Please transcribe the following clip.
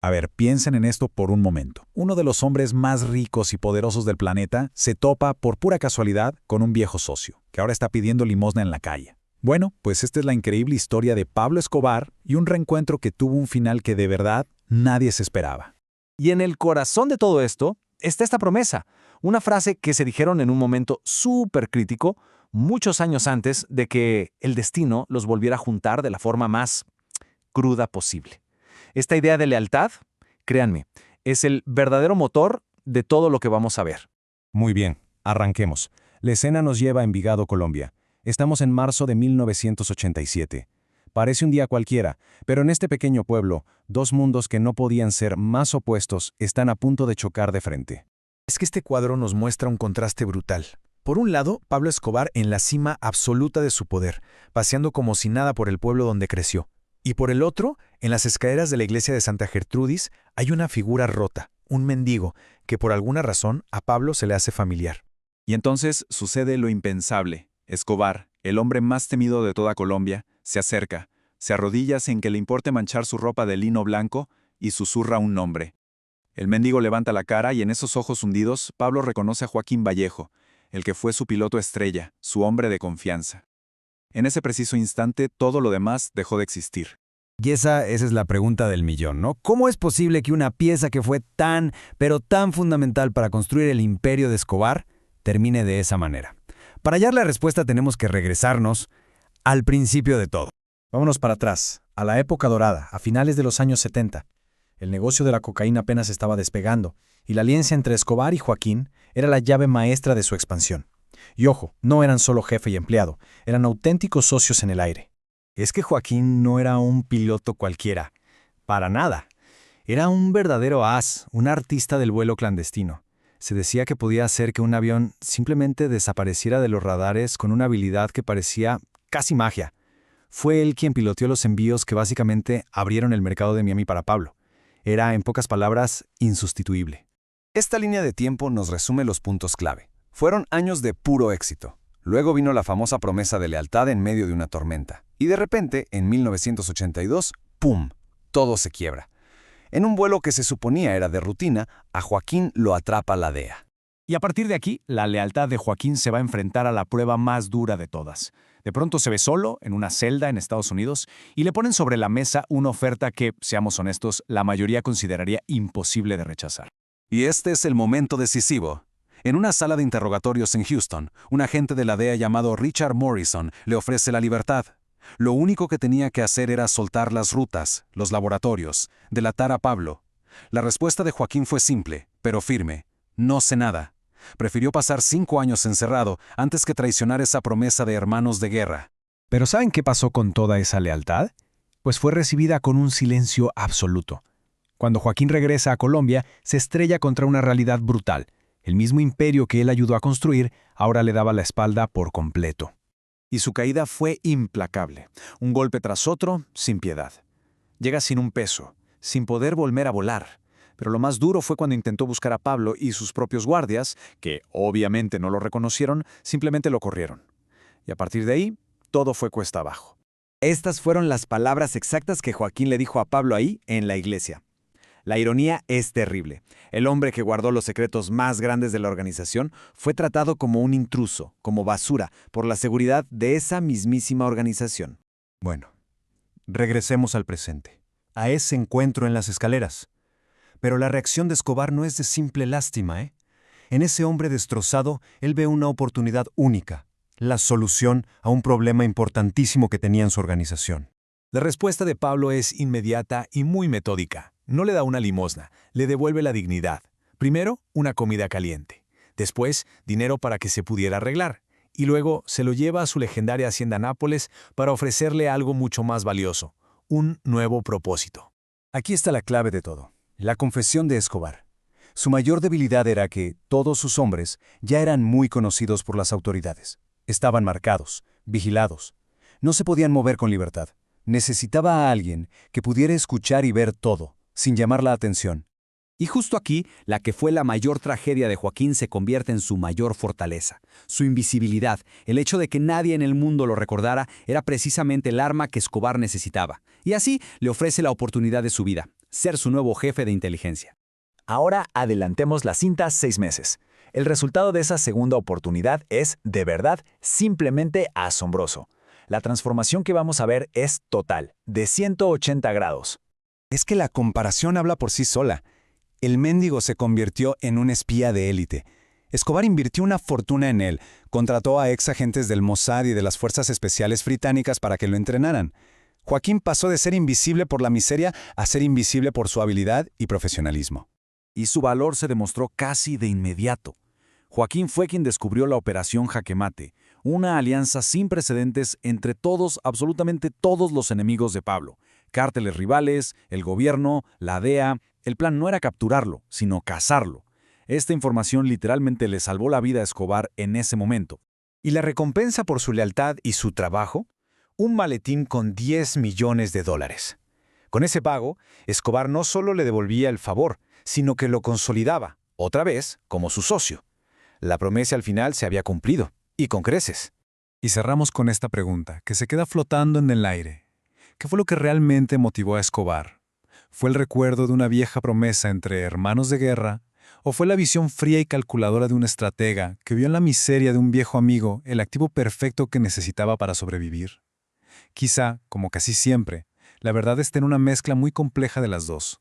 A ver, piensen en esto por un momento. Uno de los hombres más ricos y poderosos del planeta se topa por pura casualidad con un viejo socio, que ahora está pidiendo limosna en la calle. Bueno, pues esta es la increíble historia de Pablo Escobar y un reencuentro que tuvo un final que de verdad nadie se esperaba. Y en el corazón de todo esto está esta promesa, una frase que se dijeron en un momento súper crítico, muchos años antes de que el destino los volviera a juntar de la forma más cruda posible. Esta idea de lealtad, créanme, es el verdadero motor de todo lo que vamos a ver. Muy bien, arranquemos. La escena nos lleva a Envigado, Colombia. Estamos en marzo de 1987. Parece un día cualquiera, pero en este pequeño pueblo, dos mundos que no podían ser más opuestos están a punto de chocar de frente. Es que este cuadro nos muestra un contraste brutal. Por un lado, Pablo Escobar en la cima absoluta de su poder, paseando como si nada por el pueblo donde creció. Y por el otro, en las escaleras de la iglesia de Santa Gertrudis, hay una figura rota, un mendigo, que por alguna razón a Pablo se le hace familiar. Y entonces sucede lo impensable. Escobar, el hombre más temido de toda Colombia, se acerca, se arrodilla sin que le importe manchar su ropa de lino blanco y susurra un nombre. El mendigo levanta la cara y en esos ojos hundidos, Pablo reconoce a Joaquín Vallejo, el que fue su piloto estrella, su hombre de confianza. En ese preciso instante, todo lo demás dejó de existir. Y esa es la pregunta del millón, ¿no? ¿Cómo es posible que una pieza que fue tan, pero tan fundamental para construir el imperio de Escobar termine de esa manera? Para hallar la respuesta tenemos que regresarnos al principio de todo. Vámonos para atrás, a la época dorada, a finales de los años 70. El negocio de la cocaína apenas estaba despegando, y la alianza entre Escobar y Joaquín era la llave maestra de su expansión. Y ojo, no eran solo jefe y empleado, eran auténticos socios en el aire. Es que Joaquín no era un piloto cualquiera, para nada. Era un verdadero as, un artista del vuelo clandestino. Se decía que podía hacer que un avión simplemente desapareciera de los radares con una habilidad que parecía casi magia. Fue él quien piloteó los envíos que básicamente abrieron el mercado de Miami para Pablo. Era, en pocas palabras, insustituible. Esta línea de tiempo nos resume los puntos clave. Fueron años de puro éxito. Luego vino la famosa promesa de lealtad en medio de una tormenta. Y de repente, en 1982, ¡pum!, todo se quiebra. En un vuelo que se suponía era de rutina, a Joaquín lo atrapa la DEA. Y a partir de aquí, la lealtad de Joaquín se va a enfrentar a la prueba más dura de todas. De pronto se ve solo, en una celda en Estados Unidos, y le ponen sobre la mesa una oferta que, seamos honestos, la mayoría consideraría imposible de rechazar. Y este es el momento decisivo. En una sala de interrogatorios en Houston, un agente de la DEA llamado Richard Morrison le ofrece la libertad. Lo único que tenía que hacer era soltar las rutas, los laboratorios, delatar a Pablo. La respuesta de Joaquín fue simple, pero firme. No sé nada. Prefirió pasar 5 años encerrado antes que traicionar esa promesa de hermanos de guerra. ¿Pero saben qué pasó con toda esa lealtad? Pues fue recibida con un silencio absoluto. Cuando Joaquín regresa a Colombia, se estrella contra una realidad brutal. El mismo imperio que él ayudó a construir ahora le daba la espalda por completo. Y su caída fue implacable. Un golpe tras otro, sin piedad. Llega sin un peso, sin poder volver a volar. Pero lo más duro fue cuando intentó buscar a Pablo y sus propios guardias, que obviamente no lo reconocieron, simplemente lo corrieron. Y a partir de ahí, todo fue cuesta abajo. Estas fueron las palabras exactas que Joaquín le dijo a Pablo ahí, en la iglesia. La ironía es terrible. El hombre que guardó los secretos más grandes de la organización fue tratado como un intruso, como basura, por la seguridad de esa mismísima organización. Bueno, regresemos al presente, a ese encuentro en las escaleras. Pero la reacción de Escobar no es de simple lástima, ¿eh? En ese hombre destrozado, él ve una oportunidad única, la solución a un problema importantísimo que tenía en su organización. La respuesta de Pablo es inmediata y muy metódica. No le da una limosna, le devuelve la dignidad. Primero, una comida caliente. Después, dinero para que se pudiera arreglar. Y luego se lo lleva a su legendaria hacienda Nápoles para ofrecerle algo mucho más valioso, un nuevo propósito. Aquí está la clave de todo, la confesión de Escobar. Su mayor debilidad era que todos sus hombres ya eran muy conocidos por las autoridades. Estaban marcados, vigilados. No se podían mover con libertad. Necesitaba a alguien que pudiera escuchar y ver todo, sin llamar la atención. Y justo aquí, la que fue la mayor tragedia de Joaquín se convierte en su mayor fortaleza. Su invisibilidad, el hecho de que nadie en el mundo lo recordara, era precisamente el arma que Escobar necesitaba. Y así le ofrece la oportunidad de su vida. ser su nuevo jefe de inteligencia. Ahora adelantemos la cinta 6 meses. El resultado de esa segunda oportunidad es, de verdad, simplemente asombroso. La transformación que vamos a ver es total, de 180 grados. Es que la comparación habla por sí sola. El mendigo se convirtió en un espía de élite. Escobar invirtió una fortuna en él, contrató a ex agentes del Mossad y de las Fuerzas Especiales Británicas para que lo entrenaran. Joaquín pasó de ser invisible por la miseria a ser invisible por su habilidad y profesionalismo. Y su valor se demostró casi de inmediato. Joaquín fue quien descubrió la Operación Jaque Mate, una alianza sin precedentes entre todos, absolutamente todos los enemigos de Pablo. Cárteles rivales, el gobierno, la DEA. El plan no era capturarlo, sino cazarlo. Esta información literalmente le salvó la vida a Escobar en ese momento. ¿Y la recompensa por su lealtad y su trabajo? Un maletín con $10 millones. Con ese pago, Escobar no solo le devolvía el favor, sino que lo consolidaba, otra vez, como su socio. La promesa al final se había cumplido, y con creces. Y cerramos con esta pregunta, que se queda flotando en el aire. ¿Qué fue lo que realmente motivó a Escobar? ¿Fue el recuerdo de una vieja promesa entre hermanos de guerra? ¿O fue la visión fría y calculadora de un estratega que vio en la miseria de un viejo amigo el activo perfecto que necesitaba para sobrevivir? Quizá, como casi siempre, la verdad está en una mezcla muy compleja de las dos.